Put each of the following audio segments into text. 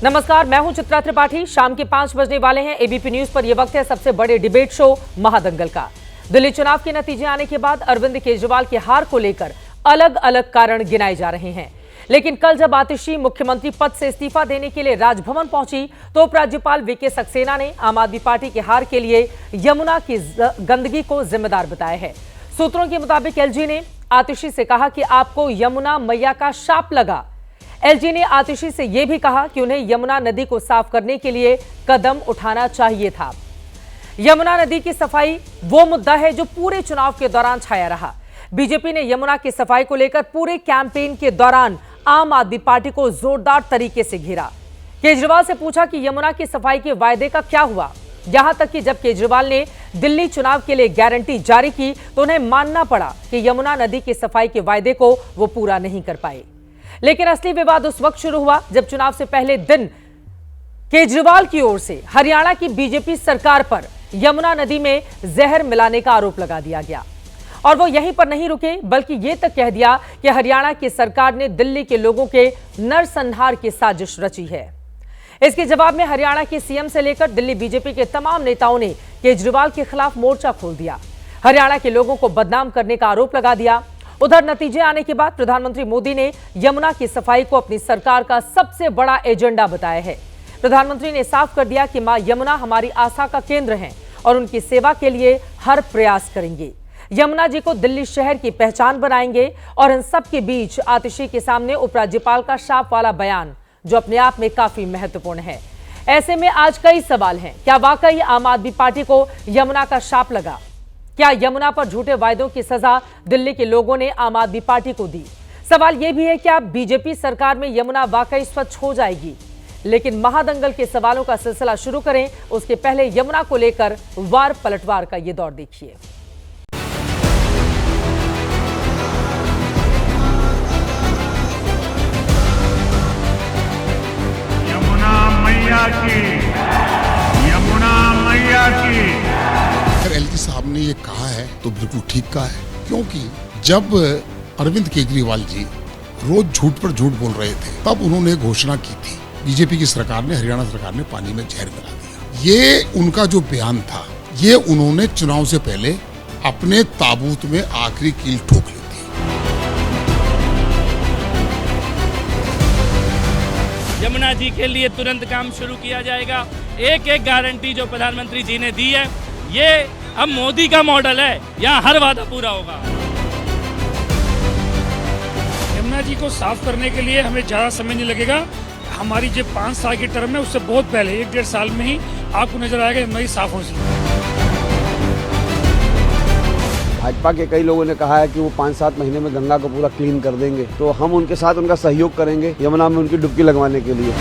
नमस्कार, मैं हूं चित्रा त्रिपाठी। शाम के 5 बजने वाले हैं। एबीपी न्यूज पर यह वक्त है सबसे बड़े डिबेट शो महादंगल का। दिल्ली चुनाव के नतीजे आने के बाद अरविंद केजरीवाल की हार को लेकर अलग अलग कारण गिनाए जा रहे हैं, लेकिन कल जब आतिशी मुख्यमंत्री पद से इस्तीफा देने के लिए राजभवन पहुंची तो उपराज्यपाल वीके सक्सेना ने आम आदमी पार्टी की हार के लिए यमुना की गंदगी को जिम्मेदार बताया है। सूत्रों के मुताबिक एलजी ने आतिशी से कहा कि आपको यमुना मैया का शाप लगा। एलजी ने आतिशी से यह भी कहा कि उन्हें यमुना नदी को साफ करने के लिए कदम उठाना चाहिए था। यमुना नदी की सफाई वो मुद्दा है जो पूरे चुनाव के दौरान छाया रहा। बीजेपी ने यमुना की सफाई को लेकर पूरे कैंपेन के दौरान आम आदमी पार्टी को जोरदार तरीके से घेरा। केजरीवाल से पूछा कि यमुना की सफाई के वायदे का क्या हुआ। यहां तक कि जब केजरीवाल ने दिल्ली चुनाव के लिए गारंटी जारी की तो उन्हें मानना पड़ा कि यमुना नदी की सफाई के वायदे को वो पूरा नहीं कर पाए। लेकिन असली विवाद उस वक्त शुरू हुआ जब चुनाव से पहले दिन केजरीवाल की ओर से हरियाणा की बीजेपी सरकार पर यमुना नदी में जहर मिलाने का आरोप लगा दिया गया। और वो यहीं पर नहीं रुके, बल्कि ये तक कह दिया कि हरियाणा की सरकार ने दिल्ली के लोगों के नरसंहार की साजिश रची है। इसके जवाब में हरियाणा के सीएम से लेकर दिल्ली बीजेपी के तमाम नेताओं ने केजरीवाल के खिलाफ मोर्चा खोल दिया। हरियाणा के लोगों को बदनाम करने का आरोप लगा दिया। उधर नतीजे आने के बाद प्रधानमंत्री मोदी ने यमुना की सफाई को अपनी सरकार का सबसे बड़ा एजेंडा बताया है। प्रधानमंत्री ने साफ कर दिया कि मां यमुना हमारी आस्था का केंद्र हैं और उनकी सेवा के लिए हर प्रयास करेंगे। यमुना जी को दिल्ली शहर की पहचान बनाएंगे। और इन सब के बीच आतिशी के सामने उपराज्यपाल का शाप वाला बयान, जो अपने आप में काफी महत्वपूर्ण है। ऐसे में आज कई सवाल हैं। क्या वाकई आम आदमी पार्टी को यमुना का शाप लगा? क्या यमुना पर झूठे वायदों की सजा दिल्ली के लोगों ने आम आदमी पार्टी को दी? सवाल यह भी है कि बीजेपी सरकार में यमुना वाकई स्वच्छ हो जाएगी? लेकिन महादंगल के सवालों का सिलसिला शुरू करें उसके पहले यमुना को लेकर वार पलटवार का यह दौर देखिए। यमुना मैया की एलजी साहब ने ये कहा है तो बिल्कुल ठीक कहा है, क्योंकि जब अरविंद केजरीवाल जी रोज झूठ पर झूठ बोल रहे थे तब उन्होंने घोषणा की थी बीजेपी की सरकार ने, हरियाणा सरकार ने पानी में जहर मिला दिया। ये उनका जो बयान था, ये उन्होंने चुनाव से पहले अपने ताबूत में आखिरी कील ठोक ली थी। यमुना जी के लिए तुरंत काम शुरू किया जाएगा। एक एक गारंटी जो प्रधानमंत्री जी ने दी है, ये अब मोदी का मॉडल है, यहाँ हर वादा पूरा होगा। यमुना जी को साफ करने के लिए हमें ज़्यादा समय नहीं लगेगा। हमारी जो 5 साल की टर्म है उससे बहुत पहले 1-1.5 साल में ही आपको नजर आएगा यमुना जी साफ हो जाएगी। भाजपा के कई लोगों ने कहा है कि वो 5-7 महीने में गंगा को पूरा क्लीन कर देंगे, तो हम उनके साथ उनका सहयोग करेंगे यमुना में उनकी डुबकी लगवाने के लिए।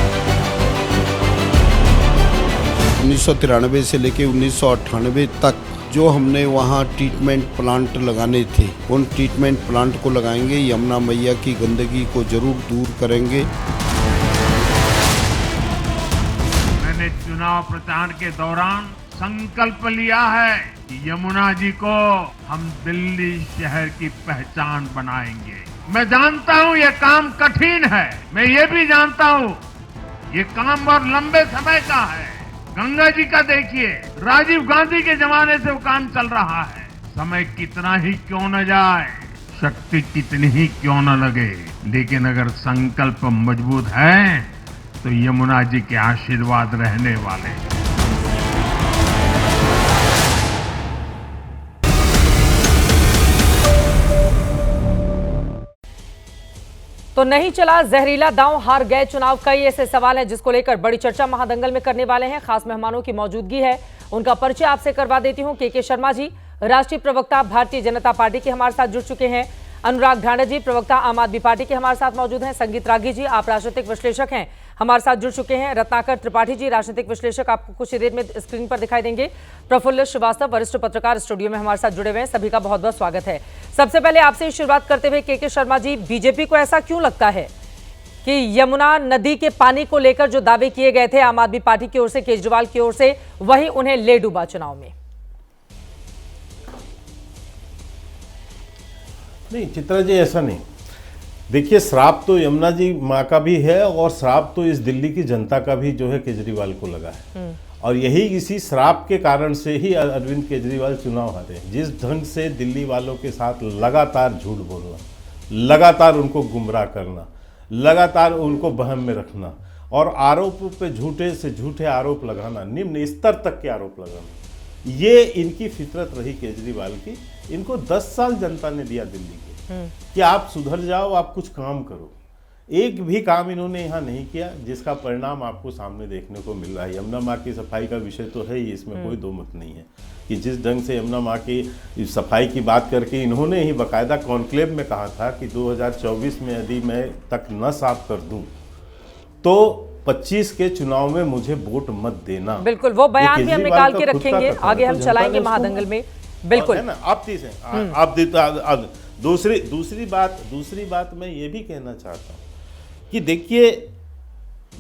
1993 से लेकर 1998 तक जो हमने वहाँ ट्रीटमेंट प्लांट लगाने थे, उन ट्रीटमेंट प्लांट को लगाएंगे। यमुना मैया की गंदगी को जरूर दूर करेंगे। मैंने चुनाव प्रचार के दौरान संकल्प लिया है कि यमुना जी को हम दिल्ली शहर की पहचान बनाएंगे। मैं जानता हूँ ये काम कठिन है, मैं ये भी जानता हूँ ये काम बहुत लंबे समय का है। गंगा जी का देखिए, राजीव गांधी के जमाने से वो काम चल रहा है। समय कितना ही क्यों न जाए, शक्ति कितनी ही क्यों न लगे, लेकिन अगर संकल्प मजबूत है तो यमुना जी के आशीर्वाद रहने वाले हैं। तो नहीं चला जहरीला दांव, हार गए चुनाव। कई ऐसे सवाल हैं जिसको लेकर बड़ी चर्चा महादंगल में करने वाले हैं। खास मेहमानों की मौजूदगी है, उनका परिचय आपसे करवा देती हूं। के शर्मा जी, राष्ट्रीय प्रवक्ता भारतीय जनता पार्टी के हमारे साथ जुड़ चुके हैं। अनुराग ढांडा जी, प्रवक्ता आम आदमी पार्टी के हमारे साथ मौजूद हैं। संगीत रागी जी, आप राजनीतिक विश्लेषक हैं, हमारे साथ जुड़ चुके हैं। रत्नाकर त्रिपाठी जी, राजनीतिक विश्लेषक, आपको कुछ ही देर में स्क्रीन पर दिखाई देंगे। प्रफुल्ल श्रीवास्तव, वरिष्ठ पत्रकार, स्टूडियो में हमारे साथ जुड़े हुए हैं। सभी का बहुत बहुत स्वागत है। सबसे पहले आपसे शुरुआत करते हुए के शर्मा जी, बीजेपी को ऐसा क्यों लगता है कि यमुना नदी के पानी को लेकर जो दावे किए गए थे आम आदमी पार्टी की ओर से, केजरीवाल की ओर से, वही उन्हें ले डूबा चुनाव में? नहीं चित्रा जी, ऐसा नहीं। देखिए, श्राप तो यमुना जी माँ का भी है और श्राप तो इस दिल्ली की जनता का भी जो है केजरीवाल को लगा है। और यही इसी श्राप के कारण से ही अरविंद केजरीवाल चुनाव हारे। जिस ढंग से दिल्ली वालों के साथ लगातार झूठ बोलना, लगातार उनको गुमराह करना, लगातार उनको वहम में रखना और आरोपों पे झूठे से झूठे आरोप लगाना, निम्न स्तर तक के आरोप लगाना, ये इनकी फितरत रही केजरीवाल की। इनको 10 साल जनता ने दिया दिल्ली के कि आप सुधर जाओ, आप कुछ काम करो। एक भी काम इन्होंने यहाँ नहीं किया, जिसका परिणाम आपको सामने देखने को मिल रहा है। यमुना माँ की सफाई का विषय तो है ही, इसमें कोई दो मत नहीं है कि जिस ढंग से यमुना माँ की सफाई की बात करके इन्होंने ही बाकायदा कॉन्क्लेव में कहा था कि 2024 में यदि मैं तक न साफ कर दूं तो 25 के चुनाव में मुझे वोट मत देना। बिल्कुल, वो बयान भी हम निकाल के रखेंगे, आगे हम चलाएंगे महादंगल में। बिल्कुल है ना, आप तीस हैं, आप दूसरी बात मैं ये भी कहना चाहता हूँ कि देखिए,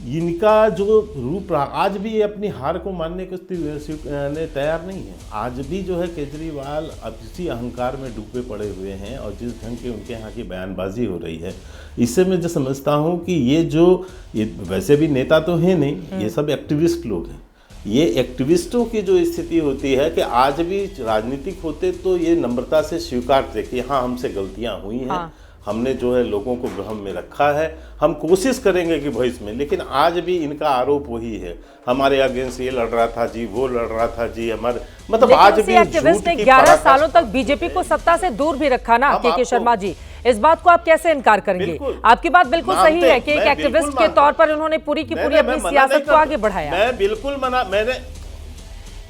इनका जो रूप रहा, आज भी ये अपनी हार को मानने को तैयार नहीं है। आज भी जो है केजरीवाल अब इसी अहंकार में डूबे पड़े हुए हैं और जिस ढंग के उनके यहाँ की बयानबाजी हो रही है, इससे मैं जो समझता हूँ कि ये वैसे भी नेता तो है नहीं, ये सब एक्टिविस्ट लोग हैं। ये एक्टिविस्टों की जो स्थिति होती है कि आज भी राजनीतिक होते तो ये नम्रता से स्वीकारते कि हाँ, हमसे गलतियाँ हुई हैं, हाँ। हमने जो है लोगों को भ्रम में रखा है, हम कोशिश करेंगे कि भविष्य में। लेकिन आज भी इनका आरोप वही है, हमारे अगेंस्ट ये लड़ रहा था जी, वो लड़ रहा था जी, हमारे मतलब आज भी एक्टिविस्ट ने 11 सालों तक बीजेपी को सत्ता से दूर भी रखा ना के शर्मा जी, इस बात को आप कैसे इनकार करेंगे? आपकी बात बिल्कुल सही है कि एक एक्टिविस्ट के तौर पर उन्होंने पूरी की पूरी अपनी सियासत को आगे बढ़ाया। मैं बिल्कुल मैंने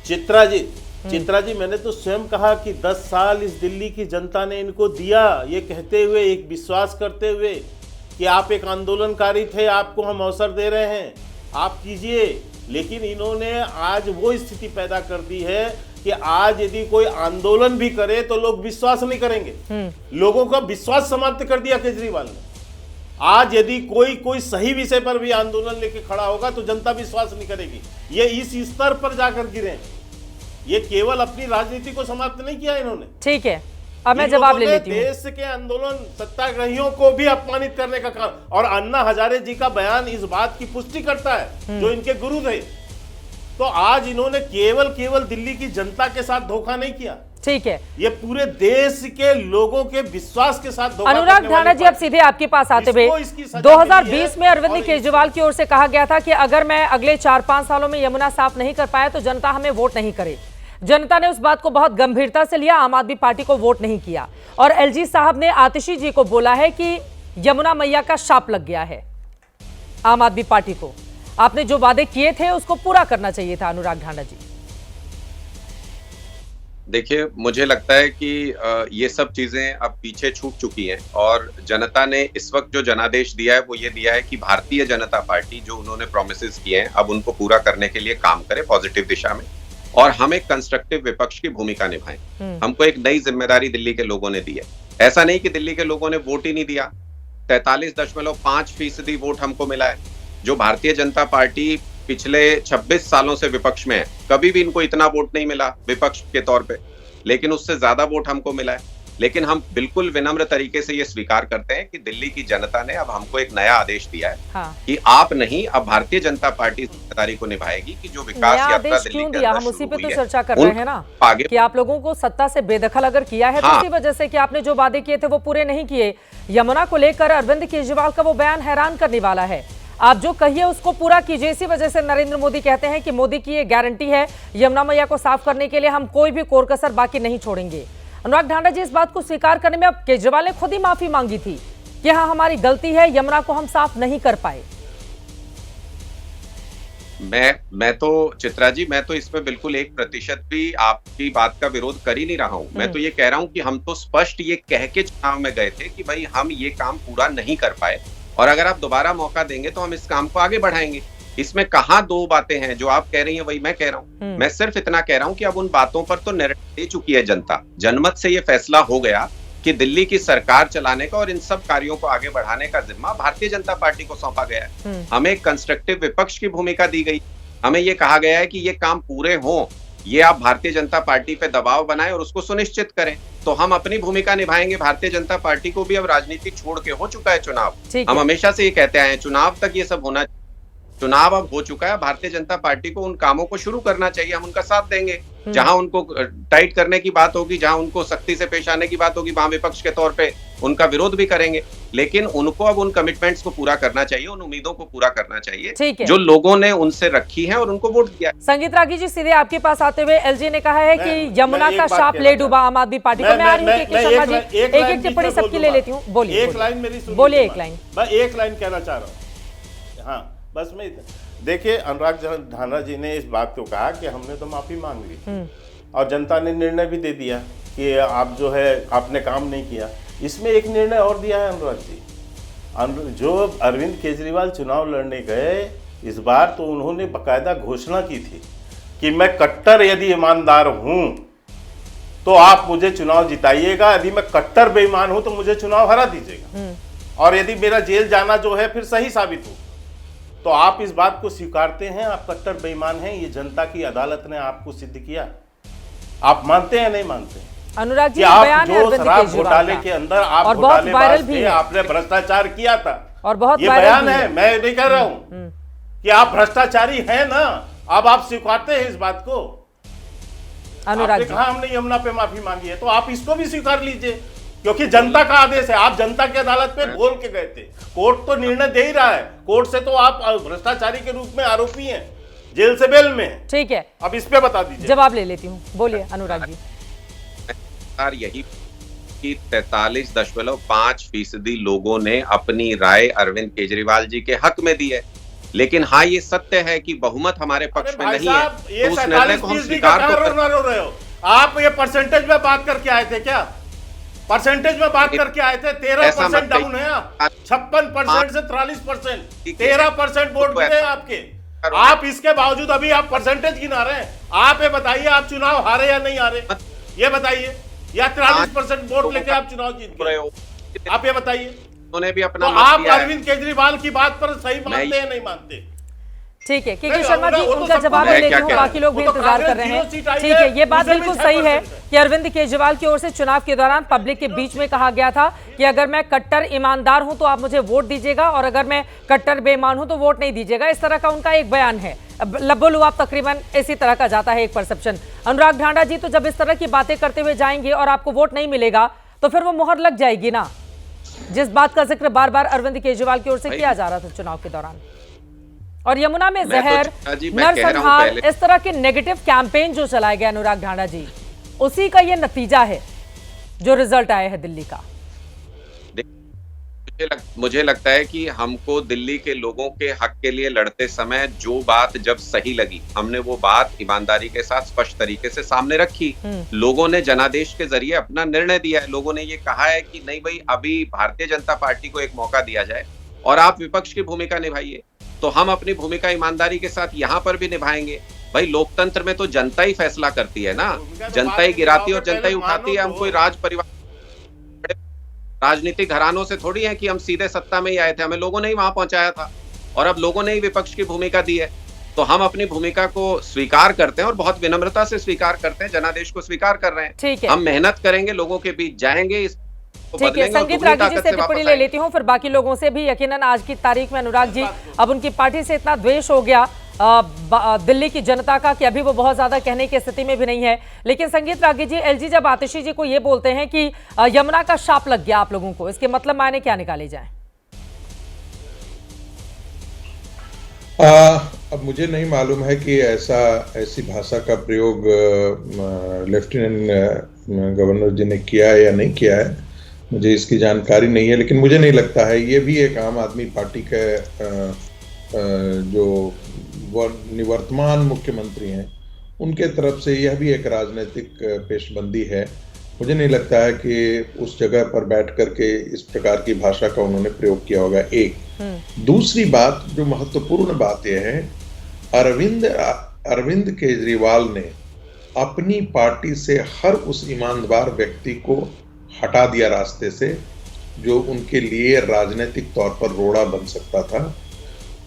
चित्रा जी मैंने तो स्वयं कहा कि 10 साल इस दिल्ली की जनता ने इनको दिया, ये कहते हुए, एक विश्वास करते हुए कि आप एक आंदोलनकारी थे, आपको हम अवसर दे रहे हैं, आप कीजिए। लेकिन इन्होंने आज वो स्थिति पैदा कर दी है कि आज यदि कोई आंदोलन भी करे तो लोग विश्वास नहीं करेंगे। लोगों का विश्वास समाप्त कर दिया केजरीवाल ने। आज यदि कोई सही विषय पर भी आंदोलन लेके खड़ा होगा तो जनता विश्वास नहीं करेगी। ये इस स्तर पर जाकर गिरे। ये केवल अपनी राजनीति को समाप्त नहीं किया इन्होंने। ठीक है, अब मैं जवाब ले लेती हूं। देश के आंदोलन सत्याग्रहियों को भी अपमानित करने का काम, और अन्ना हजारे जी का बयान इस बात की पुष्टि करता है, जो इनके गुरु थे। तो आज इन्होंने केवल दिल्ली की जनता के साथ धोखा नहीं किया, ठीक है, ये पूरे देश के लोगों के विश्वास के साथ धोखा। अनुराग ढांडा जी, अब सीधे आपके पास आते हुए, 2020 में अरविंद केजरीवाल की ओर से कहा गया था कि अगर मैं अगले 4-5 सालों में यमुना साफ नहीं कर पाया तो जनता हमें वोट नहीं करे। जनता ने उस बात को बहुत गंभीरता से लिया, आम आदमी पार्टी को वोट नहीं किया। और एलजी साहब ने आतिशी जी को बोला है कि यमुना मैया का शाप लग गया है आम आदमी पार्टी को। आपने जो वादे किए थे उसको पूरा करना चाहिए था। अनुराग ढांडा जी, देखिए, मुझे लगता है कि ये सब चीजें अब पीछे छूट चुकी हैं और जनता ने इस वक्त जो जनादेश दिया है वो ये दिया है कि भारतीय जनता पार्टी जो उन्होंने प्रोमिसेस किए हैं अब उनको पूरा करने के लिए काम करे पॉजिटिव दिशा में, और हम एक कंस्ट्रक्टिव विपक्ष की भूमिका निभाएं। हमको एक नई जिम्मेदारी दिल्ली के लोगों ने दी है। ऐसा नहीं कि दिल्ली के लोगों ने वोट ही नहीं दिया, 43.5% वोट हमको मिला है। जो भारतीय जनता पार्टी पिछले 26 सालों से विपक्ष में है, कभी भी इनको इतना वोट नहीं मिला विपक्ष के तौर पे, लेकिन उससे ज्यादा वोट हमको मिला है। लेकिन हम बिल्कुल विनम्र तरीके से ये स्वीकार करते हैं कि दिल्ली की जनता ने अब हमको एक नया आदेश दिया है, हाँ। कि आप नहीं, अब भारतीय जनता पार्टी जिम्मेदारी को निभाएगी कि जो विकास यात्रा दिल्ली के अंदर हम उसी पे तो चर्चा कर रहे हैं ना, आगे कि आप लोगों को सत्ता से बेदखल अगर किया है, हाँ। तो इसी वजह से कि आपने जो वादे किए थे वो पूरे नहीं किए। यमुना को लेकर अरविंद केजरीवाल का वो बयान हैरान करने वाला है। आप जो कहिए उसको पूरा कीजिए। इसी वजह से नरेंद्र मोदी कहते हैं कि मोदी की ये गारंटी है, यमुना मैया को साफ करने के लिए हम कोई भी कोर कसर बाकी नहीं छोड़ेंगे। अनुराग ढांडा जी, इस बात को स्वीकार करने में अब केजरीवाल ने खुद ही माफी मांगी थी कि हाँ, हमारी गलती है, यमुना को हम साफ नहीं कर पाए। मैं तो चित्रा जी, मैं तो इसमें बिल्कुल 1% भी आपकी बात का विरोध कर ही नहीं रहा हूं। मैं तो ये कह रहा हूं कि हम तो स्पष्ट ये कह के चुनाव में गए थे कि भाई हम ये काम पूरा नहीं कर पाए, और अगर आप दोबारा मौका देंगे तो हम इस काम को आगे बढ़ाएंगे। इसमें कहाँ दो बातें हैं, जो आप कह रही हैं वही मैं कह रहा हूँ। मैं सिर्फ इतना कह रहा हूँ कि अब उन बातों पर तो निर्णय दे चुकी है जनता। जनमत से ये फैसला हो गया कि दिल्ली की सरकार चलाने का और इन सब कार्यों को आगे बढ़ाने का जिम्मा भारतीय जनता पार्टी को सौंपा गया है। हमें कंस्ट्रक्टिव विपक्ष की भूमिका दी गई, हमें ये कहा गया है कि ये काम पूरे हों ये आप भारतीय जनता पार्टी पे दबाव बनाएं और उसको सुनिश्चित करें। तो हम अपनी भूमिका निभाएंगे। भारतीय जनता पार्टी को भी अब राजनीति छोड़ के हो चुका है चुनाव। हम हमेशा से ये कहते आए हैं, चुनाव तक ये सब होना, चुनाव अब हो चुका है। भारतीय जनता पार्टी को उन कामों को शुरू करना चाहिए, हम उनका साथ देंगे। जहां उनको टाइट करने की बात होगी, जहां उनको सख्ती से पेश आने की बात होगी, वहां विपक्ष के तौर पे उनका विरोध भी करेंगे। लेकिन उनको अब उन कमिटमेंट्स को पूरा करना चाहिए, उन उम्मीदों को पूरा करना चाहिए जो लोगों ने उनसे रखी है और उनको वोट दिया। संगीत रागी जी, सीधे आपके पास आते हुए एलजी ने कहा है कि यमुना का शाप ले डूबा आम आदमी पार्टी को। मैं आ रही हूँ के शर्मा जी, एक एक टिप्पणी सबकी ले लेती हूँ। बोलिए एक लाइन मेरी, बोलिए एक लाइन। मैं एक लाइन कहना चाह रहा हूँ। हाँ बस मैं, देखिए अनुराग ढांडा जी ने इस बात को कहा कि हमने तो माफी मांग ली और जनता ने निर्णय भी दे दिया कि आप जो है आपने काम नहीं किया। इसमें एक निर्णय और दिया है अनुराग जी, जो अरविंद केजरीवाल चुनाव लड़ने गए इस बार, तो उन्होंने बकायदा घोषणा की थी कि मैं कट्टर यदि ईमानदार हूं तो आप मुझे चुनाव जिताइएगा, यदि मैं कट्टर बेईमान हूं तो मुझे चुनाव हरा दीजिएगा, और यदि मेरा जेल जाना जो है फिर सही साबित हो। तो आप इस बात को स्वीकारते हैं, आप कट्टर बेईमान हैं, ये जनता की अदालत ने आपको सिद्ध किया। आप मानते हैं नहीं मानते? अनुराग जी, आप बयान है जो शराब घोटाले के अंदर आप और बहुत वायरल भी है, आपने भ्रष्टाचार किया था और बहुत ये बयान है, मैं नहीं कह रहा हूं कि आप भ्रष्टाचारी हैं ना, अब आप स्वीकारते हैं इस बात को। अनुराग जी, कहा हमने यमुना पे माफी मांगी है, तो आप इसको भी स्वीकार लीजिए, क्योंकि जनता का आदेश है। आप जनता की अदालत में बोल के गए थे, कोर्ट तो निर्णय दे ही रहा है, कोर्ट से तो आप भ्रष्टाचारी के रूप में आरोपी हैं, जेल से बेल में। ठीक है, अब इस पे बता दीजिए। जवाब ले लेती हूँ, बोलिए अनुराग जी। यही कि 43.5% लोगों ने अपनी राय अरविंद केजरीवाल जी के हक में दी है। लेकिन हाँ, ये सत्य है कि बहुमत हमारे पक्ष में नहीं है, ये तो उस निर्णय को हम स्वीकार तो रहे हो। आप ये परसेंटेज में बात करके आए थे क्या? परसेंटेज में बात करके आए थे, 13% डाउन है आप, 56% से 43%, 13% वोट मिले आपके। आप इसके बावजूद अभी आप परसेंटेज गिना रहे हैं। आप ये बताइए, आप चुनाव हारे या नहीं हारे, ये बताइए, या 43% वोट लेके आप चुनाव जीत गए, आप ये बताइए। उन्होंने भी अपना तो आप अरविंद केजरीवाल की बात पर सही मानते हैं नहीं मानते? ठीक है, के शर्मा जी, उनका जवाब ले लेती हूँ, बाकी लोग भी इंतजार कर रहे हैं। ठीक है, ये बात बिल्कुल सही है कि अरविंद केजरीवाल की ओर से चुनाव के दौरान पब्लिक के बीच में कहा गया था कि अगर मैं कट्टर ईमानदार हूं तो आप मुझे वोट दीजिएगा, और अगर मैं कट्टर बेईमान हूं तो वोट नहीं दीजिएगा। इस तरह का उनका एक बयान है। लब्बो-लुआब तकरीबन इसी तरह का जाता है एक परसेप्शन। अनुराग ढांडा जी, तो जब इस तरह की बातें करते हुए जाएंगे और आपको वोट नहीं मिलेगा तो फिर वो मुहर लग जाएगी ना, जिस बात का जिक्र बार बार अरविंद केजरीवाल की ओर से किया जा रहा था चुनाव के दौरान। और यमुना में जहर, नरसंहार, इस तरह के नेगेटिव कैंपेन जो चलाए गए अनुराग ढांडा जी, उसी का ये नतीजा है जो रिजल्ट आया है दिल्ली का। मुझे लगता है कि हमको दिल्ली के लोगों के हक के लिए लड़ते समय जो बात जब सही लगी, हमने वो बात ईमानदारी के साथ स्पष्ट तरीके से सामने रखी। लोगों ने जनादेश के जरिए अपना निर्णय दिया है। लोगों ने ये कहा है कि नहीं भाई, अभी भारतीय जनता पार्टी को एक मौका दिया जाए और आप विपक्ष की भूमिका निभाइए। तो हम अपनी भूमिका ईमानदारी के साथ यहाँ पर भी निभाएंगे। भाई, लोकतंत्र में तो जनता ही फैसला करती है ना, जनता ही गिराती है और जनता ही उठाती है। हम कोई राज परिवार, राजनीतिक घरानों से थोड़ी है कि हम सीधे सत्ता में ही आए थे, हमें लोगों ने ही वहां पहुंचाया था और अब लोगों ने ही विपक्ष की भूमिका दी है। तो हम अपनी भूमिका को स्वीकार करते हैं और बहुत विनम्रता से स्वीकार करते हैं, जनादेश को स्वीकार कर रहे हैं। ठीक है, हम मेहनत करेंगे, लोगों के बीच जाएंगे। ठीक है, संगीत रागी जी से टिप्पणी ले लेती हूँ, फिर बाकी लोगों से भी। यकीनन आज की तारीख में अनुराग जी, अब उनकी पार्टी से इतना द्वेष हो गया दिल्ली की जनता का कि अभी वो बहुत ज्यादा कहने की स्थिति में भी नहीं है। लेकिन संगीत रागी जी, एलजी जब आतिशी जी को ये बोलते हैं कि यमुना का शाप लग गया आप लोगों को, इसके मतलब मायने क्या निकाले जाए? अब मुझे नहीं मालूम है कि ऐसी भाषा का प्रयोग लेफ्टिनेंट गवर्नर जी ने किया है या नहीं किया है, मुझे इसकी जानकारी नहीं है। लेकिन मुझे नहीं लगता है, ये भी एक आम आदमी पार्टी के जो निवर्तमान मुख्यमंत्री हैं उनके तरफ से यह भी एक राजनीतिक पेशबंदी है। मुझे नहीं लगता है कि उस जगह पर बैठ करके इस प्रकार की भाषा का उन्होंने प्रयोग किया होगा। एक दूसरी बात, जो महत्वपूर्ण बात यह है, अरविंद केजरीवाल ने अपनी पार्टी से हर उस ईमानदार व्यक्ति को हटा दिया रास्ते से जो उनके लिए राजनीतिक तौर पर रोड़ा बन सकता था।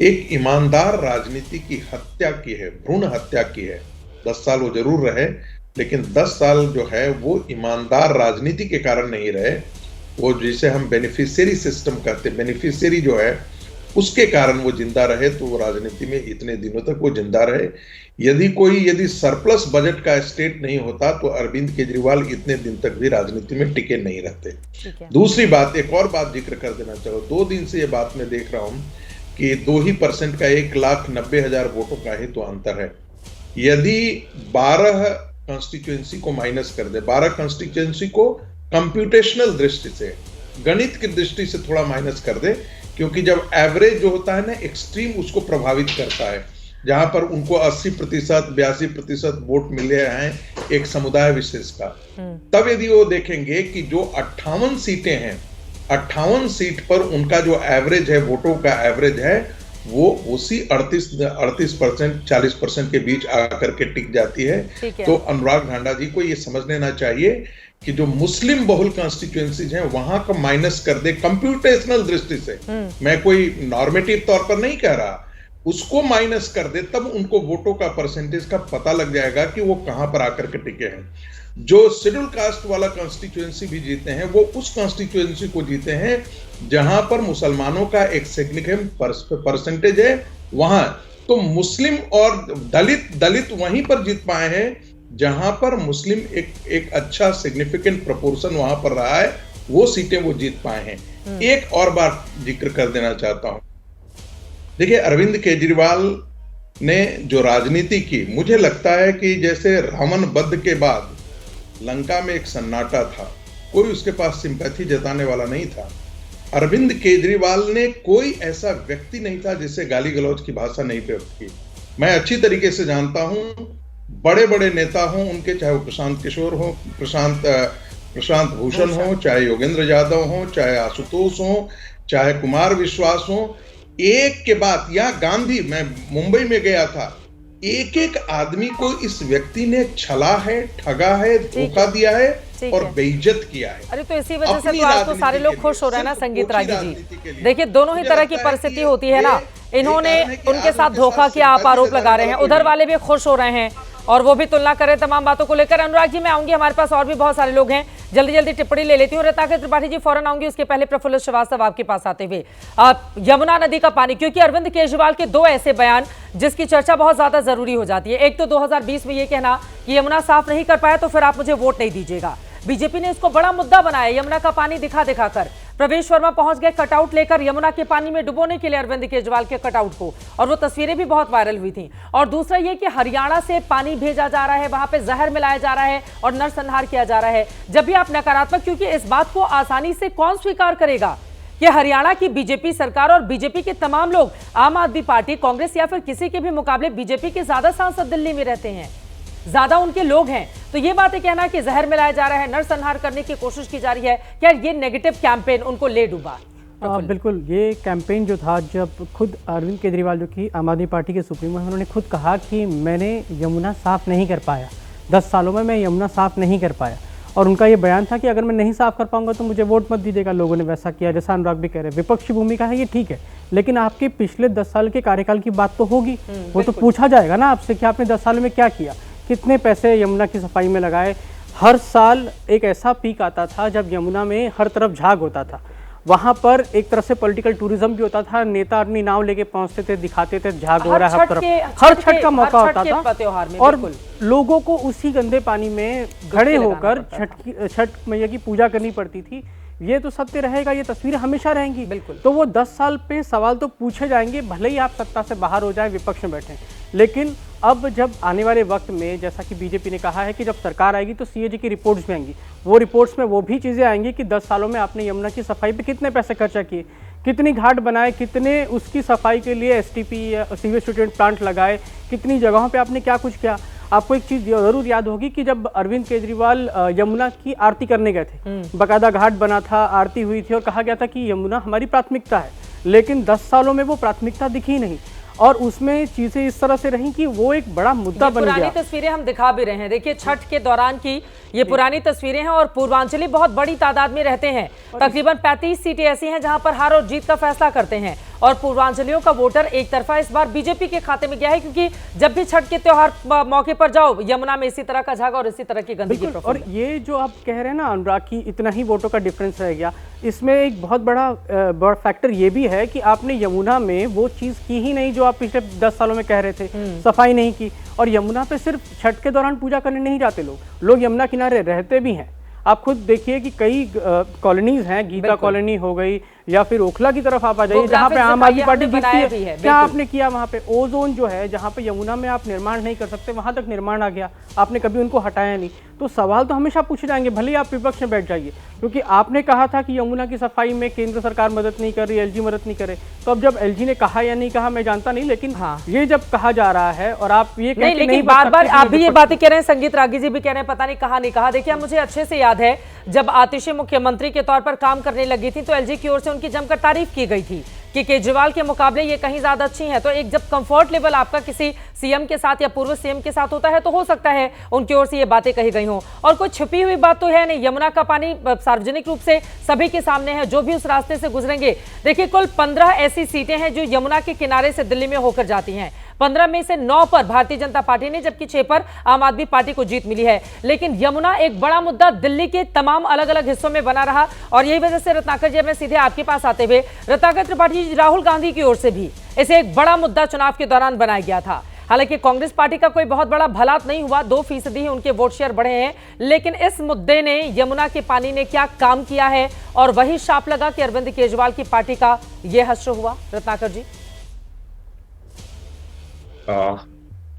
एक ईमानदार राजनीति की हत्या की है, भ्रूण हत्या की है 10 साल वो जरूर रहे, लेकिन 10 साल जो है वो ईमानदार राजनीति के कारण नहीं रहे, वो जिसे हम बेनिफिशियरी सिस्टम कहते हैं, बेनिफिशियरी जो है उसके कारण वो जिंदा रहे। तो वो राजनीति में इतने दिनों तक वो जिंदा रहे। यदि सरप्लस बजट का स्टेट नहीं होता तो अरविंद केजरीवाल इतने दिन तक भी राजनीति में टिके नहीं रहते। दूसरी बात, एक और बात जिक्र कर देना चाहूँ, 2 दिन से ये बात मैं देख रहा हूँ कि 2% का 1,90,000 वोटों का ही तो अंतर है। यदि 12 कॉन्स्टिट्यूएंसी को माइनस कर दे, 12 कॉन्स्टिट्यूएंसी को कंप्यूटेशनल दृष्टि से, गणित की दृष्टि से थोड़ा माइनस कर दे, क्योंकि जब एवरेज जो होता है ना, एक्सट्रीम उसको प्रभावित करता है। जहां पर उनको 80%, 82% वोट मिले हैं एक समुदाय विशेष का, तब यदि वो देखेंगे कि जो 58 सीटें हैं, 58 सीट पर उनका जो एवरेज है, वोटों का एवरेज है, वो उसी 38% 40% के बीच आकर के टिक जाती है। तो अनुराग ढांडा जी को ये समझ लेना चाहिए कि जो मुस्लिम बहुल कॉन्स्टिट्यूएंसीज हैं वहां का माइनस कर दे कंप्यूटेशनल दृष्टि से, मैं कोई नॉर्मेटिव तौर पर नहीं कह रहा, उसको माइनस कर दे, तब उनको वोटों का परसेंटेज का पता लग जाएगा कि वो कहां पर आकर के टिके हैं। जो शेड्यूल कास्ट वाला कॉन्स्टिट्यूएंसी भी जीते हैं, वो उस कॉन्स्टिट्यूएंसी को जीते हैं जहां पर मुसलमानों का एक सिग्निफिकेंट परसेंटेज है वहां। तो मुस्लिम और दलित वहीं पर जीत पाए हैं जहां पर मुस्लिम एक अच्छा सिग्निफिकेंट प्रोपोर्शन वहां पर रहा है, वो सीटें वो जीत पाए हैं। एक और बात जिक्र कर देना चाहता हूं, देखिए अरविंद केजरीवाल ने जो राजनीति की, मुझे लगता है कि जैसे रावण वध के बाद लंका में एक सन्नाटा था, कोई उसके पास सिंपैथी जताने वाला नहीं था। अरविंद केजरीवाल ने कोई ऐसा व्यक्ति नहीं था जिससे गाली गलौज की भाषा नहीं प्रयोग की। मैं अच्छी तरीके से जानता हूं, बड़े बड़े नेता हों उनके, चाहे वो प्रशांत किशोर हो, प्रशांत भूषण हो, चाहे योगेंद्र यादव हो, चाहे आशुतोष हो, चाहे कुमार विश्वास हो, एक के बाद, या गांधी, मैं मुंबई में गया था, एक एक आदमी को इस व्यक्ति ने छला है, ठगा है, धोखा दिया है और बेइज्जत किया है। अरे तो इसी वजह से तो आज तो सारे लोग खुश हो रहे हैं ना संगीत रागी जी। देखिए दोनों ही तरह की परिस्थिति होती है ना, इन्होंने उनके साथ धोखा किया, आप आरोप लगा रहे हैं, उधर वाले भी खुश हो रहे हैं और वो भी तुलना करें तमाम बातों को लेकर। अनुराग जी मैं आऊंगी, हमारे पास और भी बहुत सारे लोग हैं, जल्दी जल्दी टिप्पणी ले लेती हूँ। रत्नाकर त्रिपाठी जी फौरन आऊंगी, उसके पहले प्रफुल्ल श्रीवास्तव आपके पास आते हुए, यमुना नदी का पानी, क्योंकि अरविंद केजरीवाल के 2 ऐसे बयान जिसकी चर्चा बहुत ज्यादा जरूरी हो जाती है। एक तो 2020 में ये कहना कि यमुना साफ नहीं कर पाया तो फिर आप मुझे वोट नहीं दीजिएगा, बीजेपी ने इसको बड़ा मुद्दा बनाया, यमुना का पानी दिखा कर प्रवेश वर्मा पहुंच गए कटआउट लेकर यमुना के पानी में डुबोने के लिए अरविंद केजरीवाल के कटआउट को, और वो तस्वीरें भी बहुत वायरल हुई थी। और दूसरा ये कि हरियाणा से पानी भेजा जा रहा है, वहां पे जहर मिलाया जा रहा है और नरसंहार किया जा रहा है। जब भी आप नकारात्मक, क्योंकि इस बात को आसानी से कौन स्वीकार करेगा कि हरियाणा की बीजेपी सरकार और बीजेपी के तमाम लोग, आम आदमी पार्टी, कांग्रेस या फिर किसी के भी मुकाबले बीजेपी के ज्यादा सांसद दिल्ली में रहते हैं, ज्यादा उनके लोग हैं, तो ये बातें कहना कि जहर मिलाया जा रहा है, नरसंहार करने की कोशिश की जा रही है, क्या ये नेगेटिव कैंपेन उनको ले डूबा? बिल्कुल, ये कैंपेन जो था, जब खुद अरविंद केजरीवाल जो कि आम आदमी पार्टी के सुप्रीमो हैं, उन्होंने खुद कहा कि मैंने यमुना साफ नहीं कर पाया, 10 सालों में मैं यमुना साफ नहीं कर पाया, और उनका ये बयान था कि अगर मैं नहीं साफ कर पाऊंगा तो मुझे वोट मत दीजिएगा। लोगों ने वैसा किया, जैसा अनुराग भी कह रहे हैं, विपक्षी भूमिका है, ये ठीक है, लेकिन आपके पिछले 10 साल के कार्यकाल की बात तो होगी, वो तो पूछा जाएगा ना आपसे कि आपने 10 साल में क्या किया, कितने पैसे यमुना की सफाई में लगाए। हर साल एक ऐसा पीक आता था जब यमुना में हर तरफ झाग होता था, वहाँ पर एक तरह से पॉलिटिकल टूरिज्म भी होता था, नेता अपनी नाव लेके पहुँचते थे, दिखाते थे झाग हो रहा है हर तरफ, हर छठ का मौका होता था, और लोगों को उसी गंदे पानी में खड़े होकर छठ मैया की पूजा करनी पड़ती थी। ये तो सत्य रहेगा, ये तस्वीरें हमेशा रहेंगी। बिल्कुल। तो वो 10 साल पे सवाल तो पूछे जाएंगे, भले ही आप सत्ता से बाहर हो जाए, विपक्ष में बैठे, लेकिन अब जब आने वाले वक्त में, जैसा कि बीजेपी ने कहा है कि जब सरकार आएगी तो सीएजी की रिपोर्ट्स भी आएंगी, वो रिपोर्ट्स में वो भी चीज़ें आएंगी कि 10 सालों में आपने यमुना की सफाई पे कितने पैसे खर्चा किए, कितनी घाट बनाए, कितने उसकी सफाई के लिए एसटीपी या सीवेज ट्रीटमेंट प्लांट लगाए, कितनी जगहों पे आपने क्या कुछ किया। आपको एक चीज़ जरूर याद होगी कि जब अरविंद केजरीवाल यमुना की आरती करने गए थे, बाकायदा घाट बना था, आरती हुई थी और कहा गया था कि यमुना हमारी प्राथमिकता है, लेकिन 10 सालों में वो प्राथमिकता दिखी नहीं, और उसमें चीजें इस तरह से रही कि वो एक बड़ा मुद्दा बन गया। पुरानी तस्वीरें हम दिखा भी रहे हैं, देखिए छठ के दौरान की ये पुरानी तस्वीरें हैं, और पूर्वांचली बहुत बड़ी तादाद में रहते हैं, तकरीबन 35 सीटें ऐसी हैं जहां पर हार और जीत का फैसला करते हैं, और पूर्वांचलियों का वोटर एक तरफा इस बार बीजेपी के खाते में गया है, क्योंकि जब भी छठ के त्योहार मौके पर जाओ यमुना में इसी तरह का झाग और इसी तरह की गंदगी। और ये जो आप कह रहे हैं ना अनुराग की इतना ही वोटों का डिफरेंस रह गया, इसमें एक बहुत बड़ा फैक्टर ये भी है कि आपने यमुना में वो चीज़ की ही नहीं जो आप पिछले 10 सालों में कह रहे थे, सफाई नहीं की। और यमुना पे सिर्फ छठ के दौरान पूजा करने नहीं जाते लोग यमुना किनारे रहते भी हैं। आप खुद देखिए कि कई कॉलोनीज हैं, गीता कॉलोनी हो गई या फिर ओखला की तरफ आप आ जाइए जहाँ पे आम आदमी पार्टी जीतती है। क्या आपने किया वहाँ पे? ओजोन जो है जहाँ पे यमुना में आप निर्माण नहीं कर सकते वहाँ तक निर्माण आ गया, आपने कभी उनको हटाया नहीं। तो सवाल तो हमेशा पूछे जाएंगे, भले ही आप विपक्ष में बैठ जाइए, क्योंकि आपने कहा था कि यमुना की सफाई में केंद्र सरकार मदद नहीं कर रही, एलजी मदद नहीं करे। तो अब जब एलजी ने कहा या नहीं कहा मैं जानता नहीं, लेकिन ये जब कहा जा रहा है और आप ये नहीं, लेकिन बार बार आप भी ये बातें कह रहे हैं, संगीत रागी जी भी कह रहे हैं पता नहीं कहा नहीं कहा। देखिए मुझे अच्छे से याद है जब आतिशी मुख्यमंत्री के तौर पर काम करने लगी थी तो एलजी की ओर से उनकी जमकर तारीफ की गई थी कि केजरीवाल के मुकाबले ये कहीं ज्यादा अच्छी है। तो एक जब कंफर्ट लेवल आपका किसी सीएम के साथ या पूर्व सीएम के साथ होता है तो हो सकता है उनकी ओर से ये बातें कही गई हों। और कोई छुपी हुई बात तो है नहीं, यमुना का पानी सार्वजनिक रूप से सभी के सामने है, जो भी उस रास्ते से गुजरेंगे। देखिए कुल 15 ऐसी सीटें हैं जो यमुना के किनारे से दिल्ली में होकर जाती हैं। 15 में से 9 पर भारतीय जनता पार्टी ने, जबकि 6 पर आम आदमी पार्टी को जीत मिली है। लेकिन यमुना एक बड़ा मुद्दा दिल्ली के तमाम अलग अलग हिस्सों में बना रहा और यही वजह से रत्नाकर जी, मैं सीधे आपके पास आते हुए, रत्नाकर त्रिपाठी जी, राहुल गांधी की ओर से भी इसे एक बड़ा मुद्दा चुनाव के दौरान बनाया गया था। हालांकि कांग्रेस पार्टी का कोई बहुत बड़ा भला नहीं हुआ, 2% ही उनके वोट शेयर बढ़े हैं, लेकिन इस मुद्दे ने, यमुना के पानी ने क्या काम किया है और वही शाप लगा कि अरविंद केजरीवाल की पार्टी का यह हश्र हुआ। रत्नाकर जी।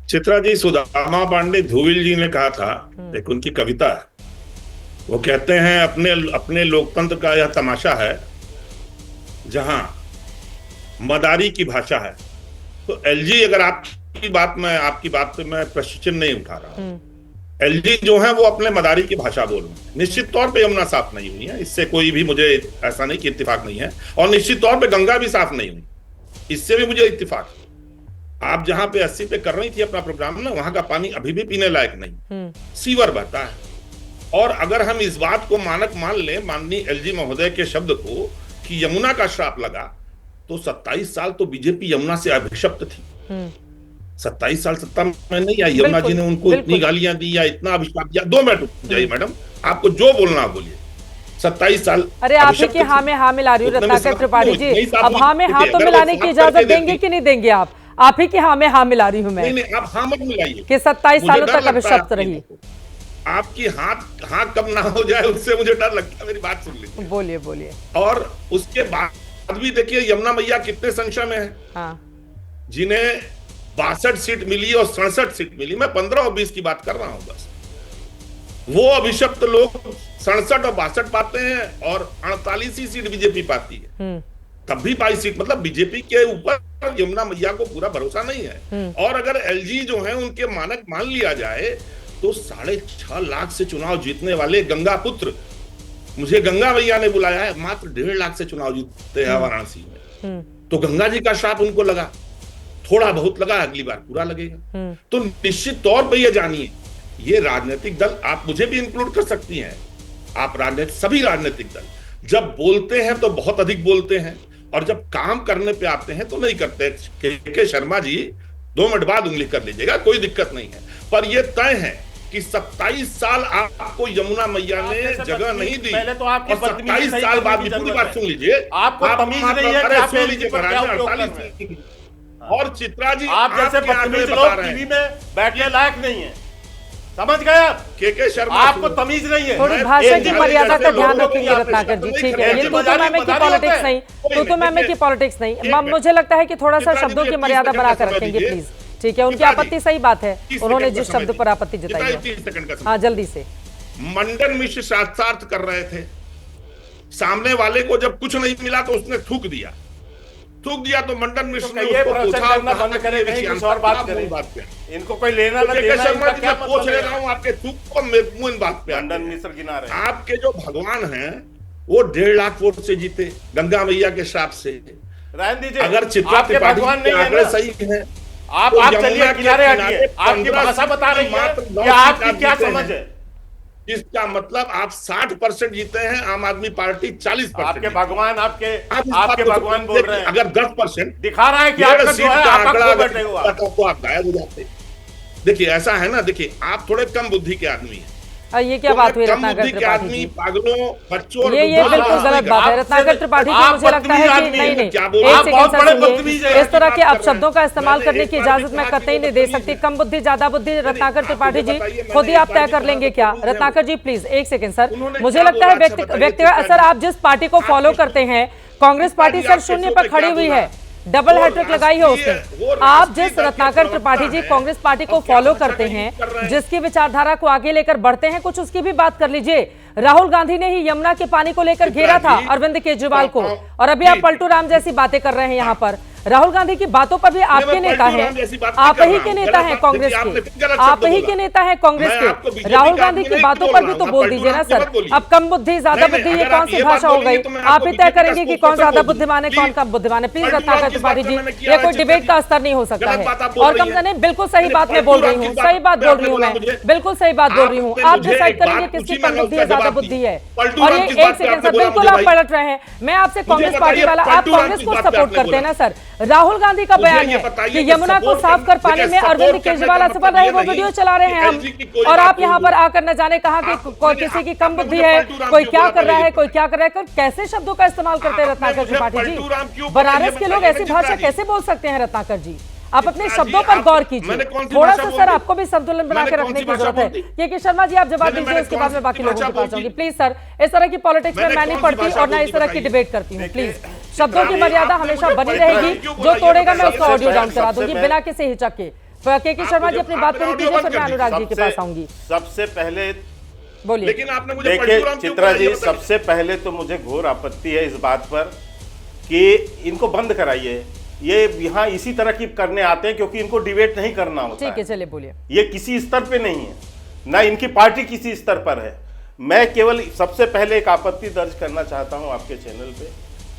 चित्रा जी, सुदामा पांडे धुविल जी ने कहा था, एक उनकी कविता है, वो कहते हैं अपने लोकतंत्र का यह तमाशा है जहां मदारी की भाषा है। तो एलजी, अगर आपकी बात पे मैं प्रश्न नहीं उठा रहा, एलजी जो है वो अपने मदारी की भाषा बोल रहे हैं। निश्चित तौर पे यमुना साफ नहीं हुई है, इससे कोई भी मुझे ऐसा नहीं कि इत्तेफाक नहीं है, और निश्चित तौर पे गंगा भी साफ नहीं हुई, इससे भी मुझे इत्तेफाक। आप जहां पे 80 पे कर रही थी अपना प्रोग्राम ना, वहां का पानी अभी भी पीने लायक नहीं, सीवर बहता है। और अगर हम इस बात को मानक मान लें, माननीय एलजी महोदय के शब्द को, कि यमुना का श्राप लगा, तो 27 साल तो बीजेपी यमुना से अभिशप्त थी। 27 साल सत्ता में नहीं आई, यमुना जी ने उनको इतनी गालियां दी या इतना अभिशाप दिया। 2 मिनट रुक जाइए मैडम, आपको जो बोलना बोलिए। 27 साल। अरे आप ही की हाँ में हाँ मिला रही हूँ रत्नाकर त्रिपाठी जी, अब हाँ में हाँ तो मिलाने की इजाजत देंगे कि नहीं देंगे? आप ही की हाँ में हाँ मिला रही हूँ मैं। नहीं, आप हाँ मत मिलाइए कि 27 सालों तक अभिशप्त रही। आपकी हाँ कब ना हो जाए उससे मुझे डर लगता है। मेरी बात सुन लीजिए। बोलिए। और उसके बाद भी देखिए यमुना मैया कितने संशय में है। हाँ। जिन्हें 62 सीट मिली और 67 सीट मिली, मैं 15 और 20 की बात कर रहा हूं बस। वो अभिशप्त लोग 67 और 62 पाते हैं और 48 ही सीट बीजेपी पाती है। तब भी 22 सीट, मतलब बीजेपी के ऊपर यमुना मैया को पूरा भरोसा नहीं है। और अगर एलजी जो है उनके मानक मान लिया जाए तो 6.5 लाख से चुनाव जीतने वाले गंगा पुत्र, मुझे गंगा मैया ने बुलाया है, मात्र 1.5 लाख से चुनाव जीतते हैं वाराणसी में। तो गंगा जी का श्राप उनको लगा, थोड़ा बहुत लगा, अगली बार पूरा लगेगा। तो निश्चित तौर पर यह जानिए, ये राजनीतिक दल, आप मुझे भी इंक्लूड कर सकती हैं, आप सभी राजनीतिक दल जब बोलते हैं तो बहुत अधिक बोलते हैं और जब काम करने पे आते हैं तो नहीं करते। के शर्मा जी 2 मिनट बाद उंगली कर लीजिएगा, कोई दिक्कत नहीं है। पर यह तय है कि 27 साल आपको यमुना मैया ने जगह नहीं दी। पहले तो आपकी 27 साल बाद भी, पूरी बात सुन लीजिए, आपको तमीज नहीं है कि आप एलजी पर क्या उपयोग कर रहे हैं। और चित्रा जी, आप जैसे बदतमीज लोग टीवी में बैठने लायक नहीं है, समझ गए आप? के शर्मा, आपको तमीज नहीं है। थोड़ी भाषा की मर्यादा का ध्यान रखेंगे रत्नाकर जी, ठीक है? ये तो मैम की पॉलिटिक्स नहीं, तो मैम की पॉलिटिक्स नहीं, मुझे लगता है कि थोड़ा सा शब्दों की मर्यादा बनाकर रखेंगे प्लीज, ठीक है? उनकी आपत्ति सही बात है, उन्होंने जिस शब्द पर आपत्ति जताई है। हाँ जल्दी से। मंडन मिश्र शास्त्रार्थ कर रहे थे, सामने वाले को जब कुछ नहीं मिला तो उसने थूक दिया तो मंडन मिश्र ने उसको पूछा बंद करें, कुछ और बात करें, इनको कोई लेना ना देना। शर्मा जी, मैं पूछ ले रहा हूं आपके थूक को, मुंह इन बात पे। मंडन मिश्र गिना रहे, आपके जो भगवान हैं वो 1.5 लाख वोट से जीते गंगा मैया के श्राप से। रहने दीजिए, अगर चित्रा भगवान नहीं है, सही है, आप चलिए किनारे हटिए। आपकी भाषा बता रही है कि आपकी क्या समझ है। इसका मतलब आप 60% जीते हैं, आम आदमी पार्टी 40%। आपके भगवान आपके आपके भगवान बोल रहे हैं। अगर 10% दिखा रहा है कि आपका जो है आप खो बैठे हो आप। तो आप गायब हो जाते। देखिए ऐसा है ना, देखिए आप थोड़े कम बुद्धि के आदमी हैं। ये क्या बात हुई कम रत्नाकर बुद्धि के त्रिपाठी आदमी जी? पागलों, बच्चों, ये बिल्कुल गलत बात है रत्नाकर त्रिपाठी जी। मुझे लगता है कि नहीं एक सेकंड सर, इस तरह के अपशब्दों का इस्तेमाल करने की इजाजत मैं कतई नहीं दे सकती। कम बुद्धि ज्यादा बुद्धि, रत्नाकर त्रिपाठी जी खुद ही आप तय कर लेंगे क्या? रत्नाकर जी प्लीज एक सेकंड सर, मुझे लगता है व्यक्तिगत सर, आप जिस पार्टी को फॉलो करते हैं, कांग्रेस पार्टी सर शून्य पर खड़ी हुई है, डबल हैट्रिक लगाई है उसने। आप जिस रत्नाकर त्रिपाठी जी कांग्रेस पार्टी को फॉलो करते हैं, जिसकी विचारधारा को आगे लेकर बढ़ते हैं, कुछ उसकी भी बात कर लीजिए। राहुल गांधी ने ही यमुना के पानी को लेकर घेरा था अरविंद केजरीवाल को, और अभी आप पलटू राम जैसी बातें कर रहे हैं यहाँ पर। राहुल गांधी की बातों पर भी आपके नेता हैं, आप ही के नेता हैं कांग्रेस के, आप ही के नेता हैं कांग्रेस के। राहुल गांधी की बातों पर भी तो बोल दीजिए ना सर। अब कम बुद्धि ज्यादा बुद्धि ये कौन सी भाषा हो गई? आप ही तय करेंगे कि कौन ज्यादा बुद्धिमान है, कौन कम बुद्धिमान है। प्लीज रत्नाकर त्रिपाठी जी, ये कोई डिबेट का स्तर नहीं हो सकता है। और कम नहीं, बिल्कुल सही बात मैं बोल रही हूँ, सही बात बोल रही हूँ मैं, बिल्कुल सही बात बोल रही हूँ। आप डिसाइड करेंगे किसकी कम बुद्धि है, ज्यादा बुद्धि है। और ये एक सेकंड सर, बिल्कुल आप पलट रहे हैं। मैं आपसे कांग्रेस पार्टी वाला, आप कांग्रेस को सपोर्ट करते हैं ना सर? राहुल गांधी का बयान है कि यमुना को साफ कर पाने में अरविंद केजरीवाल असफल रहे, वो वीडियो चला रहे हैं हम, और आप यहाँ पर आकर न जाने कहा कि किसी की कम बुद्धि है, कोई क्या कर रहा है, कोई क्या कर रहा है। कैसे शब्दों का इस्तेमाल करते हैं रत्नाकर त्रिपाठी जी? बनारस के लोग ऐसी भाषा कैसे बोल सकते हैं रत्नाकर जी? आप अपने शब्दों पर गौर कीजिए थोड़ा सा सर, आपको भी संतुलन बना के रखने की जरूरत है। क्योंकि शर्मा जी आप जवाब दीजिए, उसके बाद मैं बाकी लोगों के पास जाऊंगी। प्लीज सर, इस तरह की पॉलिटिक्स में मैं नहीं पढ़ती और ना इस तरह की डिबेट करती हूँ। प्लीज शब्दों की मर्यादा हमेशा बनी रहेगी, जो तोड़ेगा मैं उसका ऑडियो डाउन करा दूंगी बिना किसी हिचक के। के शर्मा जी अपनी बात पूरी कीजिए, फिर मैं अनुराग जी के पास आऊंगी। सबसे पहले बोलिए। लेकिन आपने मुझे देखिए चित्रा जी, सबसे पहले तो मुझे घोर आपत्ति है इस बात पर कि इनको बंद कराइए। ये यहाँ इसी तरह की करने आते हैं क्योंकि इनको डिबेट नहीं करना होता। ठीक है, चलिए बोलिए। ये किसी स्तर पे नहीं है, ना इनकी पार्टी किसी स्तर पर है। मैं केवल सबसे पहले एक आपत्ति दर्ज करना चाहता हूँ आपके चैनल पे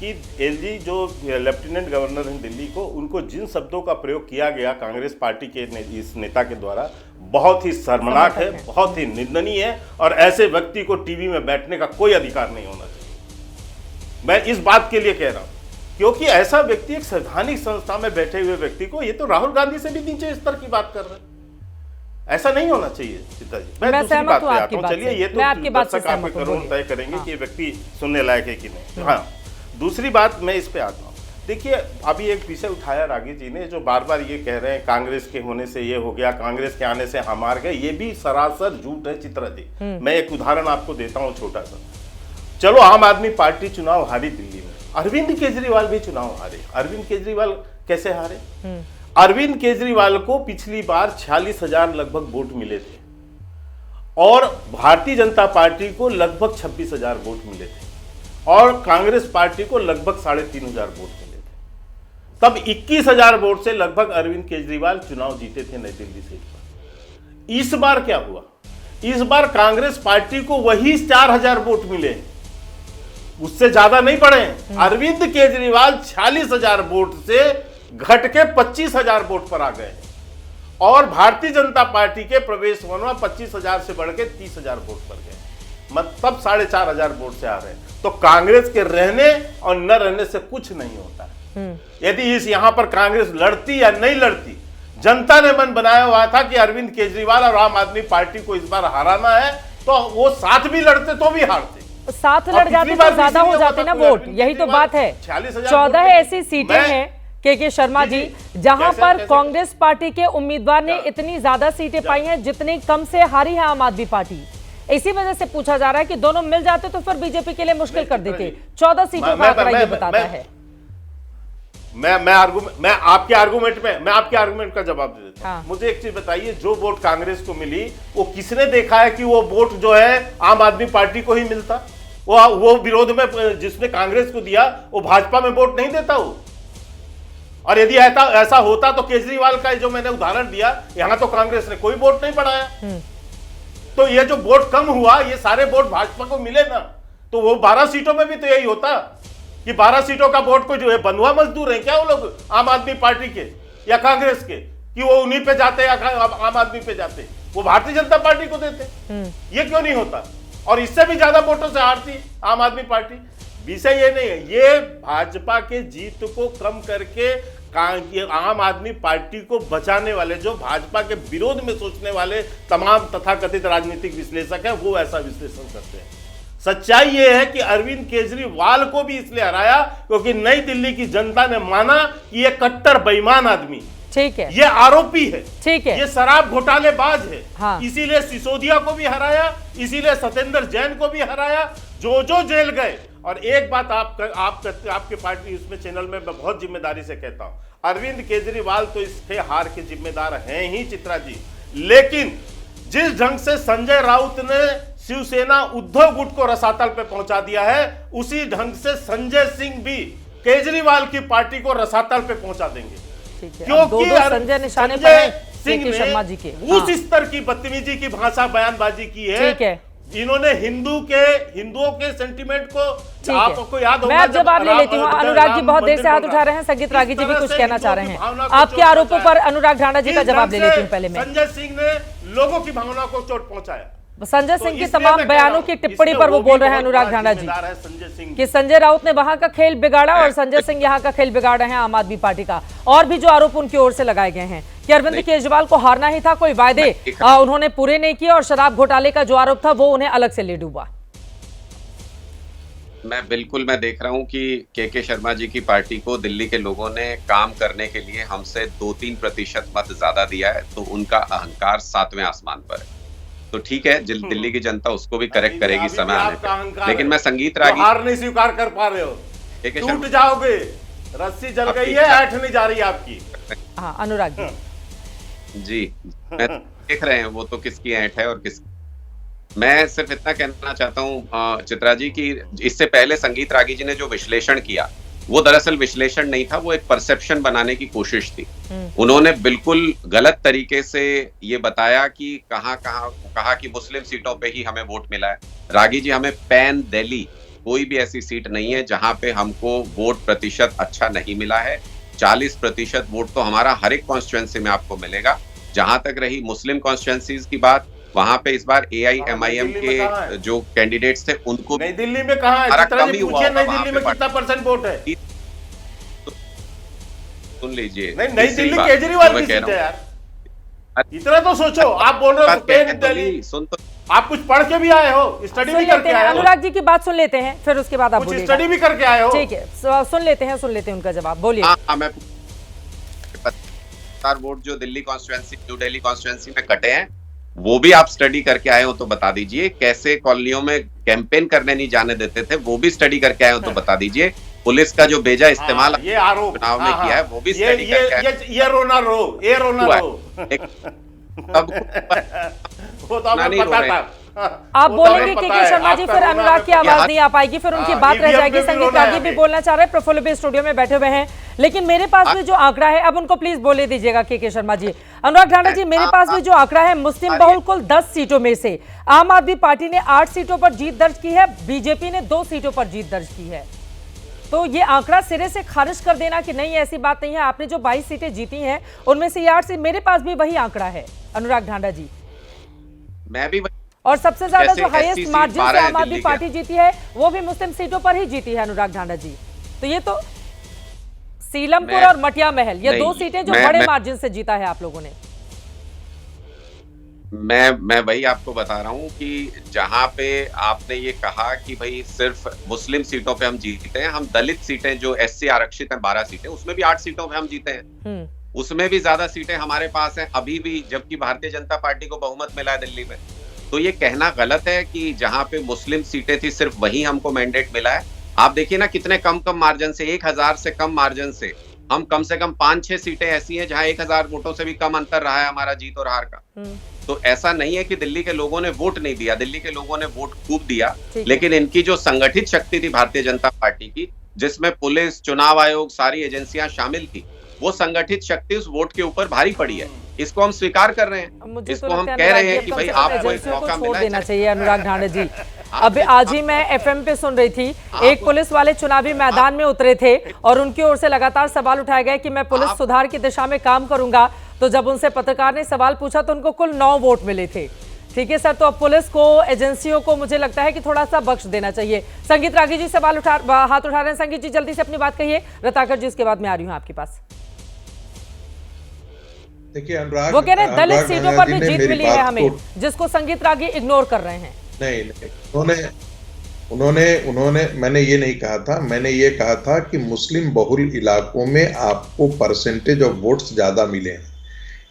कि एलजी जो लेफ्टिनेंट गवर्नर हैं दिल्ली को, उनको जिन शब्दों का प्रयोग किया गया कांग्रेस पार्टी के इस नेता के द्वारा, बहुत ही शर्मनाक है, बहुत ही निंदनीय है, और ऐसे व्यक्ति को टीवी में बैठने का कोई अधिकार नहीं होना चाहिए। मैं इस बात के लिए कह रहा हूं क्योंकि ऐसा व्यक्ति एक संवैधानिक संस्था में बैठे हुए व्यक्ति को, ये तो राहुल गांधी से भी नीचे स्तर की बात कर रहे हैं, ऐसा नहीं होना चाहिए। सीता जी, मैं दूसरी बात पे आता हूं। चलिए ये तो दर्शक आपके करोड़ तय करेंगे कि ये व्यक्ति सुनने लायक है कि नहीं। हाँ, दूसरी बात मैं इस पे आता हूँ। देखिए अभी एक विषय उठाया रागी जी ने, जो बार बार ये कह रहे हैं कांग्रेस के होने से ये हो गया, कांग्रेस के आने से हम हार गए, ये भी सरासर झूठ है चित्रा जी। मैं एक उदाहरण आपको देता हूँ छोटा सा। चलो आम आदमी पार्टी चुनाव हारी दिल्ली में, अरविंद केजरीवाल भी चुनाव हारे। अरविंद केजरीवाल कैसे हारे? अरविंद केजरीवाल को पिछली बार 46,000 लगभग वोट मिले थे और भारतीय जनता पार्टी को लगभग 26,000 वोट मिले थे और कांग्रेस पार्टी को लगभग 3,500 वोट मिले थे। तब 21,000 वोट से लगभग अरविंद केजरीवाल चुनाव जीते थे नई दिल्ली सीट पर। इस बार क्या हुआ? इस बार कांग्रेस पार्टी को वही 4,000 वोट मिले, उससे ज्यादा नहीं बढ़े। अरविंद केजरीवाल 46,000 वोट से घट के 25,000 वोट पर आ गए और भारतीय जनता पार्टी के प्रवेश वर्मा 25,000 से बढ़ के 30,000 वोट पर गए, मतलब 4,500 वोट से आ रहे हैं। तो कांग्रेस के रहने और न रहने से कुछ नहीं होता। यदि इस यहां पर कांग्रेस लड़ती या नहीं लड़ती, जनता ने मन बनाया हुआ था कि अरविंद केजरीवाल और आम आदमी पार्टी को इस बार हराना है, तो वो साथ भी लड़ते तो भी हारते, साथ लड़ जाते तो ज्यादा हो जाते ना वोट। यही तो बात है। 14 ऐसी सीटें हैं के शर्मा जी जहां पर कांग्रेस पार्टी के उम्मीदवार ने इतनी ज्यादा सीटें पाई हैं जितनी कम से हारी है आम आदमी पार्टी। इसी वजह से पूछा जा रहा है कि दोनों मिल जाते तो फिर बीजेपी के लिए मुश्किल कर देते। 14 सीटों का आंकड़ा ये बताता है। मैं आपके आर्गुमेंट का जवाब दे देता हूं। मुझे एक चीज बताइए, जो वोट कांग्रेस को मिली वो किसने देखा है कि वो वोट जो है आम आदमी पार्टी को ही मिलता? वो विरोध में जिसने कांग्रेस को दिया वो भाजपा में वोट नहीं देता वो। और यदि ऐसा होता तो केजरीवाल का जो मैंने उदाहरण दिया, यहां तो कांग्रेस ने कोई वोट नहीं बढ़ाया। तो ये जो वोट कम हुआ, ये सारे वोट भाजपा को मिले ना, तो वो 12 सीटों में भी तो यही होता कि 12 सीटों का वोट को जो है, बंधुआ मजदूर है क्या वो लोग आम आदमी पार्टी के या कांग्रेस के, कि वो उन्हीं पे जाते या आम आदमी पे जाते? वो भारतीय जनता पार्टी को देते। ये क्यों नहीं होता? और इससे भी ज्यादा वोटों से हारती आम आदमी पार्टी। विषय ये नहीं है, ये भाजपा के जीत को कम करके आम आदमी पार्टी को बचाने वाले, जो भाजपा के विरोध में सोचने वाले तमाम तथाकथित राजनीतिक विश्लेषक हैं, वो ऐसा विश्लेषण करते हैं। सच्चाई ये है कि अरविंद केजरीवाल को भी इसलिए हराया क्योंकि नई दिल्ली की जनता ने माना कि ये कट्टर बेईमान आदमी, ठीक है, ये आरोपी है, ठीक है, ये शराब घोटालेबाज है। हाँ। इसीलिए सिसोदिया को भी हराया, इसीलिए सत्येंद्र जैन को भी हराया, जो जेल गए। और एक बात आपके पार्टी उसमें चैनल में मैं बहुत जिम्मेदारी से कहता हूं, अरविंद केजरीवाल तो इसके हार के जिम्मेदार हैं ही चित्रा जी, लेकिन जिस ढंग से संजय राउत ने शिवसेना उद्धव गुट को रसातल पे पहुंचा दिया है, उसी ढंग से संजय सिंह भी केजरीवाल की पार्टी को रसातल पे पहुंचा देंगे। क्योंकि संजय निशाने पर हैं के शर्मा जी के उस स्तर की बदतमीजी की भाषा बयानबाजी की है। ठीक है, इन्होंने हिंदुओं के सेंटिमेंट को, आपको याद होगा, मैं अब जवाब ले लेती हूँ। अनुराग जी बहुत देर से हाथ उठा रहे हैं, संगीत रागी जी भी कुछ कहना चाह रहे हैं। आपके आरोपों पर अनुराग ढांडा जी का जवाब ले लेती हूँ पहले मैं। संजय सिंह ने लोगों की भावना को चोट पहुंचाया। संजय सिंह की तमाम बयानों की टिप्पणी पर वो बोल रहे हैं अनुराग ढांडा जी कि संजय राउत ने वहां का खेल बिगाड़ा और संजय सिंह यहां का खेल बिगाड़ रहे हैं आम आदमी पार्टी का। और भी जो आरोप उनकी ओर से लगाए गए हैं कि अरविंद केजरीवाल को हारना ही था, कोई वायदे उन्होंने पूरे नहीं किए और शराब घोटाले का जो आरोप था वो उन्हें अलग से ले डूबा। मैं देख रहा हूं कि के शर्मा जी की पार्टी को दिल्ली के लोगों ने काम करने के लिए हमसे 2-3% मत ज्यादा दिया है, तो उनका अहंकार 7वें आसमान पर है। तो ठीक है, दिल्ली की जनता उसको भी करेक्ट करेगी समय आने पर। लेकिन मैं संगीत रागी हार नहीं स्वीकार कर पा रहे हो, टूट जाओगे, रस्सी जल गई है, ऐठ नहीं जा रही आपकी। हाँ अनुराग जी, मैं देख रहे हैं वो तो किसकी ऐठ है और किस। मैं सिर्फ इतना कहना चाहता हूँ चित्रा जी कि इससे पहले संगीत रागी जी ने जो विश्लेषण किया वो दरअसल विश्लेषण नहीं था, वो एक परसेप्शन बनाने की कोशिश थी। उन्होंने बिल्कुल गलत तरीके से ये बताया कि कहा कि मुस्लिम सीटों पे ही हमें वोट मिला है। रागी जी, हमें पैन दिल्ली कोई भी ऐसी सीट नहीं है जहां पे हमको वोट प्रतिशत अच्छा नहीं मिला है। 40% वोट तो हमारा हर एक कॉन्स्टिट्यूएंसी में आपको मिलेगा। जहां तक रही मुस्लिम कॉन्स्टिट्यूएंसीज की बात, वहां पे इस बार AIMIM के जो कैंडिडेट्स थे उनको नई दिल्ली में कहा है, नई दिल्ली में कितना परसेंट वोट है सुन लीजिए। नई दिल्ली केजरीवाल की सीट है यार, इतना तो सोचो। आप बोल रहे हो पैन दिल्ली, सुन तो आप कुछ पढ़ के भी आए हो, स्टडी भी करके आए हो। अनुराग जी की बात सुन लेते हैं, फिर उसके बाद आप बोलिए। स्टडी भी करके आए हो, ठीक है, सुन लेते हैं उनका जवाब, बोलिए। मैं वोट जो Delhi constituency, new Delhi constituency में कटे हैं, वो भी आप स्टडी करके आए हो तो बता दीजिए। कैसे कॉलोनियों में कैंपेन करने नहीं जाने देते थे, वो भी स्टडी करके आए हो तो बता दीजिए। पुलिस का जो बेजा इस्तेमाल ये आरोप चुनाव में किया है वो भी स्टडी करके आए। ये रोना रो वो तो हमें पता था। आप बोलेंगे के शर्मा जी, फिर अनुराग की आवाज नहीं आ पाएगी, फिर उनकी बात रह जाएगी। संगीत रागी भी बोलना चाह रहे हैं, प्रफुल्ल भी स्टूडियो में बैठे हुए हैं, लेकिन मेरे पास भी जो आंकड़ा है, अब उनको प्लीज बोले दीजिएगा के शर्मा जी। अनुराग ढांडा जी, मेरे पास भी जो आंकड़ा है, मुस्लिम बहुल कुल 10 सीटों में से आम आदमी पार्टी ने 8 सीटों पर जीत दर्ज की है, बीजेपी ने 2 सीटों पर जीत दर्ज की है। तो ये आंकड़ा सिरे से खारिज कर देना कि नहीं ऐसी बात नहीं है, आपने जो 22 सीटें जीती हैं उनमें से 8 सीट, मेरे पास भी वही आंकड़ा है अनुराग ढांडा जी। मैं भी और सबसे ज्यादा जो हाईएस्ट मार्जिन से आम आदमी पार्टी जीती है वो भी मुस्लिम सीटों पर ही जीती है अनुराग ढांडा जी। तो ये तो सीलमपुर और मटिया महल, ये 2 सीटें जो बड़े मार्जिन से जीता है आप लोगों ने। मैं वही आपको बता रहा हूं कि जहां पे आपने ये कहा कि भाई सिर्फ मुस्लिम सीटों पे हम जीते हैं, हम दलित सीटें जो SC आरक्षित हैं 12 सीटें, उसमें भी 8 सीटों पे हम जीते हैं, उसमें भी ज्यादा सीटें हमारे पास हैं अभी भी, जबकि भारतीय जनता पार्टी को बहुमत मिला है दिल्ली में। तो ये कहना गलत है कि जहां पे मुस्लिम सीटें थी सिर्फ वही हमको मैंडेट मिला है। आप देखिए ना कितने कम मार्जिन से, 1000 से कम मार्जिन से हम कम से कम 5-6 सीटें ऐसी हैं जहां 1000 वोटों से भी कम अंतर रहा है हमारा जीत और हार का। तो ऐसा नहीं है कि दिल्ली के लोगों ने वोट नहीं दिया, दिल्ली के लोगों ने वोट खूब दिया, लेकिन इनकी जो संगठित शक्ति थी भारतीय जनता पार्टी की, जिसमें पुलिस, चुनाव आयोग, सारी एजेंसियां शामिल थी, वो संगठित शक्ति उस वोट के ऊपर भारी पड़ी है। इसको हम स्वीकार कर रहे हैं, इसको हम कह रहे हैं कि भाई आपको एक मौका मिला देना चाहिए। अनुराग ढांडा जी, अभी आज ही मैं FM पे सुन रही थी, एक पुलिस वाले चुनावी मैदान में उतरे थे और उनकी ओर से लगातार सवाल उठाए गए कि मैं पुलिस सुधार की दिशा में काम करूंगा, तो जब उनसे पत्रकार ने सवाल पूछा तो उनको कुल 9 वोट मिले थे। ठीक है सर, तो अब पुलिस को, एजेंसियों को मुझे लगता है कि थोड़ा सा बख्श देना चाहिए। संगीत रागी जी हाथ उठा रहे हैं। संगीत जी जल्दी से अपनी बात कहिए। रत्नाकर जी उसके बाद में आ रही हूँ आपके पास। देखिए अनुराग, वो कह रहे हैं दलित सीटों पर भी जीत मिली है हमें, जिसको संगीत रागी इग्नोर कर रहे हैं। नहीं, उन्होंने मैंने ये नहीं कहा था। मैंने ये कहा था कि मुस्लिम बहुल इलाकों में आपको परसेंटेज ऑफ वोट्स ज्यादा मिले हैं,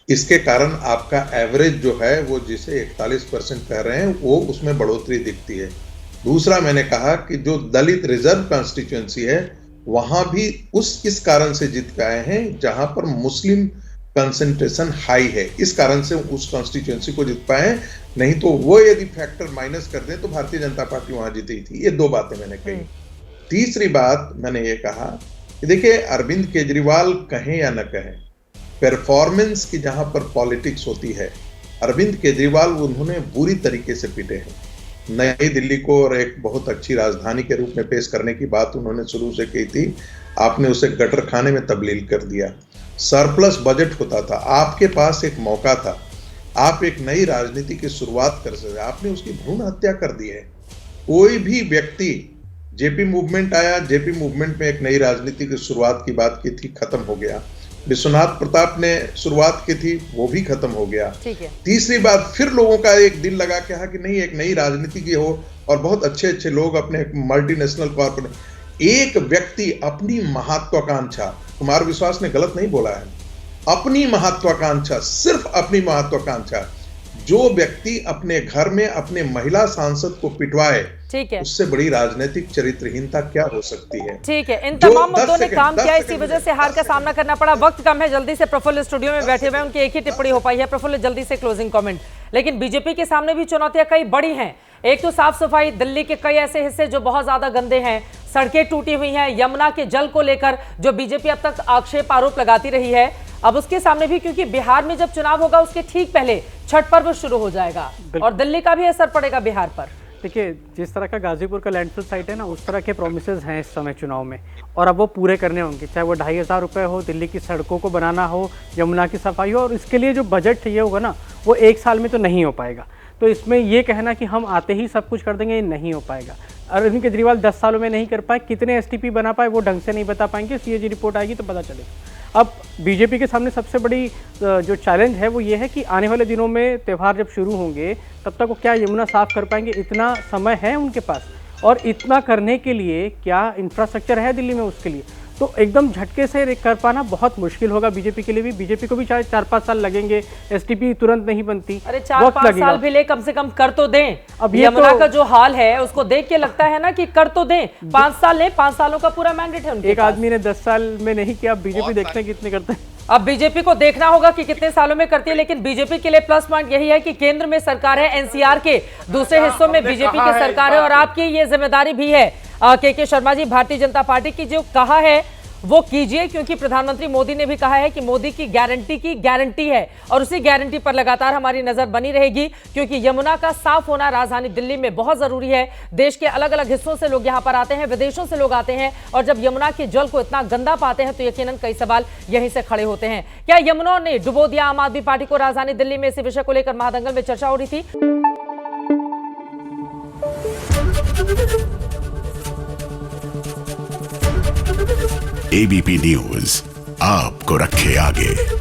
इसके कारण आपका एवरेज जो है वो जिसे 41% कह रहे हैं वो उसमें बढ़ोतरी दिखती है। दूसरा मैंने कहा कि जो दलित रिजर्व कॉन्स्टिट्यूएंसी है वहां भी इस कारण से जीत के आए हैं जहां पर मुस्लिम कंसंट्रेशन हाई है, इस कारण से उस कॉन्स्टिट्यूएंसी को जीत पाए हैं। नहीं तो वो यदि फैक्टर माइनस कर दें तो भारतीय जनता पार्टी वहां जीती थी। ये 2 बातें मैंने कही। तीसरी बात मैंने ये कहा कि देखिए अरविंद केजरीवाल कहें या न कहें, परफॉर्मेंस की जहां पर पॉलिटिक्स होती है, अरविंद केजरीवाल उन्होंने बुरी तरीके से पीटे हैं। नई दिल्ली को और एक बहुत अच्छी राजधानी के रूप में पेश करने की बात उन्होंने शुरू से की थी, आपने उसे गटर खाने में तब्दील कर दिया। सरप्लस बजट होता था, आपके पास एक मौका था, आप एक नई राजनीति की शुरुआत कर सकते, आपने उसकी भ्रूण हत्या कर दी है। कोई भी व्यक्ति, जेपी मूवमेंट आया, जेपी मूवमेंट में एक नई राजनीति की शुरुआत की बात की थी, खत्म हो गया। विश्वनाथ प्रताप ने शुरुआत की थी, वो भी खत्म हो गया। तीसरी बात, फिर लोगों का एक दिल लगा कहा कि नहीं एक नई राजनीति की हो और बहुत अच्छे अच्छे लोग अपने मल्टीनेशनल कॉर्पोरेट, एक व्यक्ति अपनी महत्वाकांक्षा, कुमार विश्वास ने गलत नहीं बोला है, अपनी महत्वाकांक्षा, सिर्फ अपनी महत्वाकांक्षा, जो व्यक्ति अपने घर में अपने महिला सांसद को पिटवाए, ठीक है, उससे बड़ी राजनीतिक चरित्रहीनता क्या हो सकती है। ठीक है, इन तमाम मुद्दों ने काम किया, इसी वजह से हार का सामना करना पड़ा। वक्त कम है, जल्दी से प्रफुल्ल स्टूडियो में बैठे हुए, उनकी एक ही टिप्पणी हो पाई है। प्रफुल्ल जल्दी से क्लोजिंग कमेंट। लेकिन बीजेपी के सामने भी चुनौतियां कई बड़ी हैं। एक तो साफ सफाई, दिल्ली के कई ऐसे हिस्से जो बहुत ज्यादा गंदे हैं, सड़कें टूटी हुई हैं, यमुना के जल को लेकर जो बीजेपी अब तक आक्षेप आरोप लगाती रही है, अब उसके सामने भी, क्योंकि बिहार में जब चुनाव होगा उसके ठीक पहले छठ पर्व शुरू हो जाएगा और दिल्ली का भी असर पड़ेगा बिहार पर। देखिए, जिस तरह का गाजीपुर का लैंडफिल साइट है ना, उस तरह के प्रोमिसेस हैं इस समय चुनाव में, और अब वो पूरे करने होंगे, चाहे वो 2500 रुपये हो, दिल्ली की सड़कों को बनाना हो, यमुना की सफाई हो, और इसके लिए जो बजट चाहिए होगा ना, वो 1 साल में तो नहीं हो पाएगा। तो इसमें ये कहना कि हम आते ही सब कुछ कर देंगे, ये नहीं हो पाएगा। अरविंद केजरीवाल 10 सालों में नहीं कर पाए, कितने एसटीपी बना पाए वो ढंग से नहीं बता पाएंगे, सीएजी रिपोर्ट आएगी तो पता चलेगा। अब बीजेपी के सामने सबसे बड़ी जो चैलेंज है वो ये है कि आने वाले दिनों में त्यौहार जब शुरू होंगे तब तक वो क्या यमुना साफ कर पाएंगे, इतना समय है उनके पास, और इतना करने के लिए क्या इंफ्रास्ट्रक्चर है दिल्ली में उसके लिए। तो एकदम झटके से कर पाना बहुत मुश्किल होगा बीजेपी के लिए भी। बीजेपी को भी शायद 4-5 साल लगेंगे, एसटीपी तुरंत नहीं बनती, अरे 4-5 साल भी ले, कम से कम कर तो दें। अब यमुना का जो हाल है उसको देख के लगता है ना कि कर तो दें। 5 साल ले, 5 सालों का पूरा मैंडेट है उनके। एक आदमी ने 10 साल में नहीं किया, बीजेपी देखते हैं कितने करते हैं। अब बीजेपी को देखना होगा कि कितने सालों में करती है, लेकिन बीजेपी के लिए प्लस पॉइंट यही है कि केंद्र में सरकार है, एनसीआर के दूसरे हिस्सों में बीजेपी की सरकार है, और आपकी ये जिम्मेदारी भी है के शर्मा जी, भारतीय जनता पार्टी की जो कहा है वो कीजिए, क्योंकि प्रधानमंत्री मोदी ने भी कहा है कि मोदी की गारंटी है, और उसी गारंटी पर लगातार हमारी नजर बनी रहेगी, क्योंकि यमुना का साफ होना राजधानी दिल्ली में बहुत जरूरी है। देश के अलग अलग हिस्सों से लोग यहां पर आते हैं, विदेशों से लोग आते हैं, और जब यमुना के जल को इतना गंदा पाते हैं तो यकीनन कई सवाल यहीं से खड़े होते हैं। क्या यमुना ने डुबो दिया आम आदमी पार्टी को राजधानी दिल्ली में? इसी विषय को लेकर महादंगल में चर्चा हो रही थी। एबीपी न्यूज आपको रखे आगे।